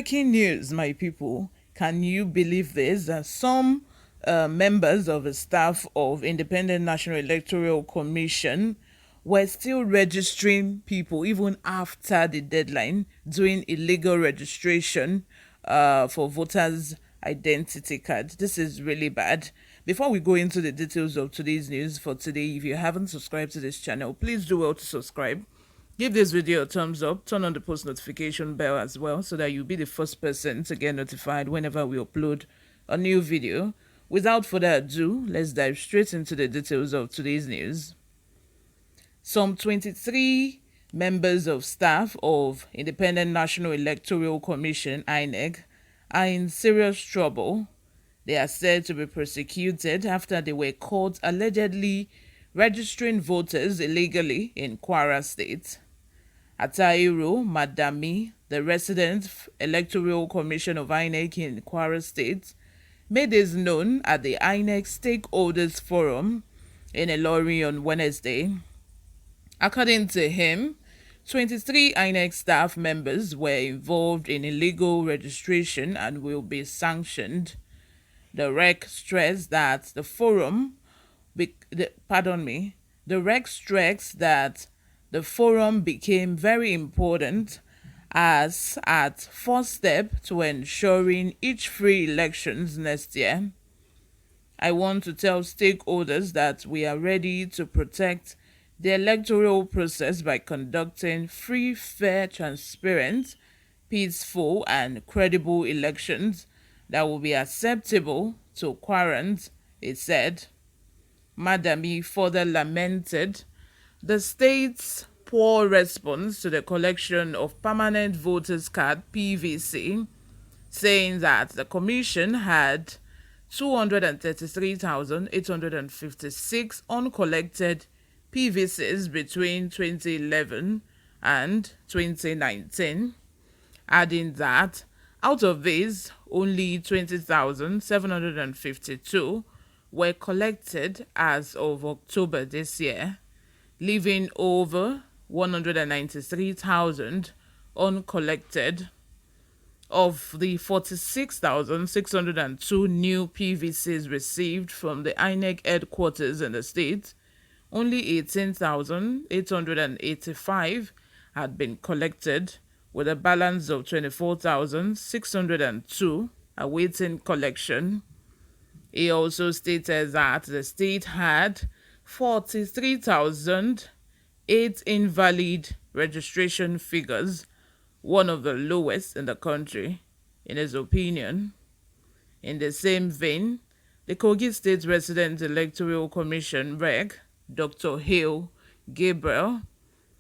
Breaking news, my people. Can you believe this? Some members of the staff of Independent National Electoral Commission were still registering people even after the deadline, doing illegal registration for voters' identity card. This is really bad. Before we go into the details of today's news for today, if you haven't subscribed to this channel, please do well to subscribe. Give this video a thumbs up, turn on the post notification bell as well so that you'll be the first person to get notified whenever we upload a new video. Without further ado, let's dive straight into the details of today's news. Some 23 members of staff of Independent National Electoral Commission (Inec) are in serious trouble. They are said to be prosecuted after they were caught allegedly registering voters illegally in Kwara State. Atairo Madami, the resident Electoral Commission of Inec in Kwara State, made this known at the Inec Stakeholders Forum in Ilorin on Wednesday. According to him, 23 Inec staff members were involved in illegal registration and will be sanctioned. The REC stressed that the forum became very important as at first step to ensuring each free elections next year. I want to tell stakeholders that we are ready to protect the electoral process by conducting free, fair, transparent, peaceful, and credible elections that will be acceptable to Kwarans, he said. Madami further lamented the state's poor response to the collection of permanent voters card (PVC), saying that the commission had 233,856 uncollected PVCs between 2011 and 2019, adding that out of these, only 20,752 were collected as of October this year, leaving over 193,000 uncollected. Of the 46,602 new PVCs received from the INEC headquarters in the state, only 18,885 had been collected, with a balance of 24,602 awaiting collection. He also stated that the state had 43,008 invalid registration figures, one of the lowest in the country, in his opinion. In the same vein, the Kogi State Resident Electoral Commission (REC), Dr. Hale Gabriel,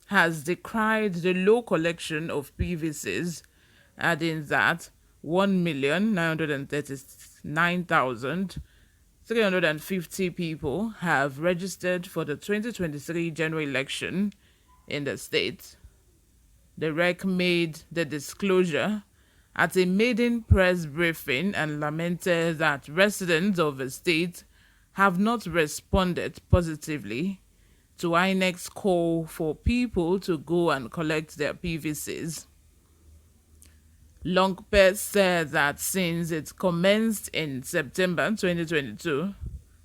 has decried the low collection of PVCs, adding that 1,939,350 people have registered for the 2023 general election in the state. The REC made the disclosure at a maiden press briefing and lamented that residents of the state have not responded positively to INEC's call for people to go and collect their PVCs. Longpet said that since it commenced in September 2022,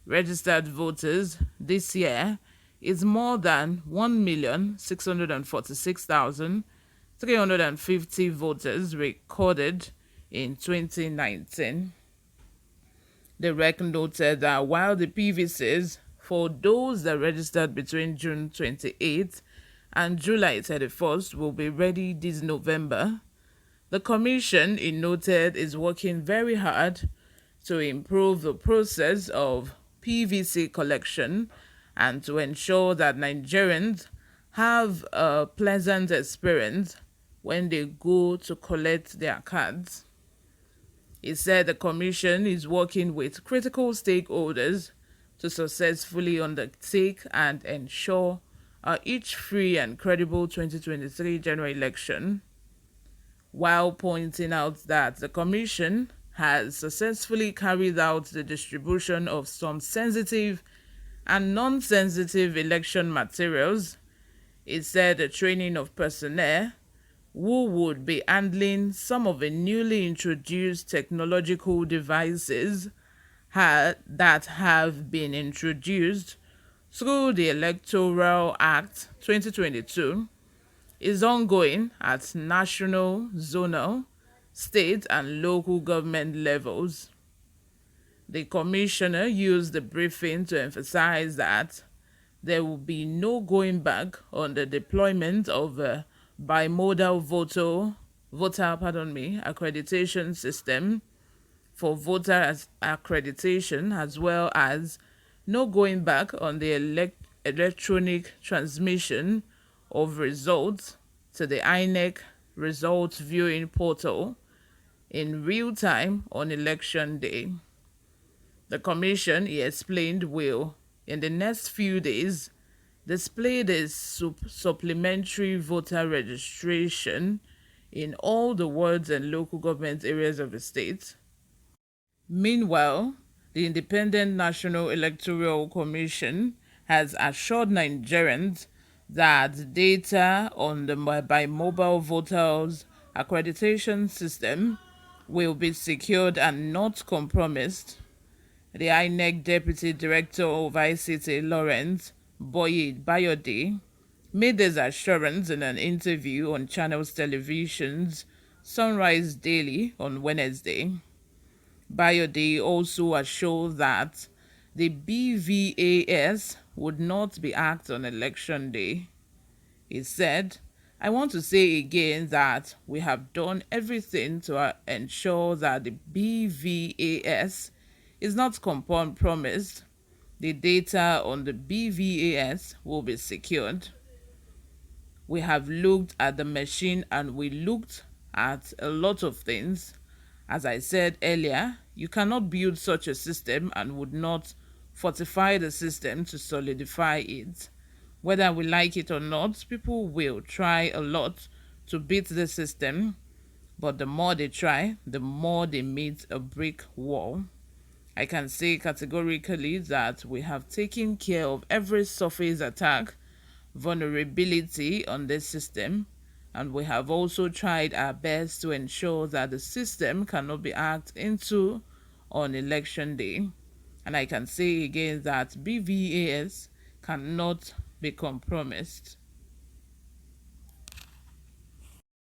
registered voters this year is more than 1,646,350 voters recorded in 2019. The REC noted that while the PVCs for those that registered between June 28th and July 31st will be ready this November, the Commission, it noted, is working very hard to improve the process of PVC collection and to ensure that Nigerians have a pleasant experience when they go to collect their cards. He said the Commission is working with critical stakeholders to successfully undertake and ensure each free and credible 2023 general election, while pointing out that the Commission has successfully carried out the distribution of some sensitive and non-sensitive election materials. It said the training of personnel who would be handling some of the newly introduced technological devices that have been introduced through the Electoral Act 2022 is ongoing at national, zonal, state, and local government levels. The commissioner used the briefing to emphasize that there will be no going back on the deployment of a bimodal voter accreditation system for voter accreditation, as well as no going back on the electronic transmission of results to the Inec results viewing portal in real time on election day. The commission, he explained, will, in the next few days, display the supplementary voter registration in all the wards and local government areas of the state. Meanwhile, the Independent National Electoral Commission has assured Nigerians that data on the mobile voters accreditation system will be secured and not compromised. The INEC Deputy Director of ICT, Lawrence Bayode, made this assurance in an interview on Channels Television's Sunrise Daily on Wednesday. Bayode also assured that the BVAS would not be hacked on election day. He said, "I want to say again that we have done everything to ensure that the BVAS is not compromised. The data on the BVAS will be secured. We have looked at the machine and we looked at a lot of things. As I said earlier, you cannot build such a system and would not fortify the system to solidify it. Whether we like it or not, people will try a lot to beat the system, but the more they try, the more they meet a brick wall. I can say categorically that we have taken care of every surface attack vulnerability on this system, and we have also tried our best to ensure that the system cannot be hacked into on election day. And I can say again that BVAS cannot be compromised."